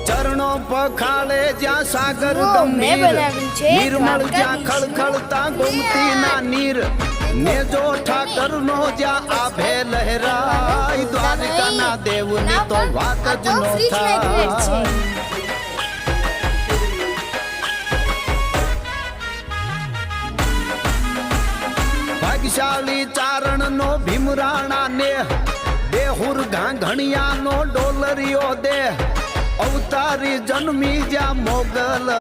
ચરણો પખાળે જ્યાં સાગર ગંભીર નિર્મળ જ્યાં ખળખળતા ગોમતી ના નીર ને જો ઠાકર નો જ્યાં આભે લહેરાય દ્વારકા ના દેવ ની તો વાત જ નો થાય ભાગ્યશાળી ચારણ નો ભીમરાણા ને દેહુર ઘાંઘણિયા નો ડોલરિયો દે અવતારી જન્મી જ્યાં મોગલ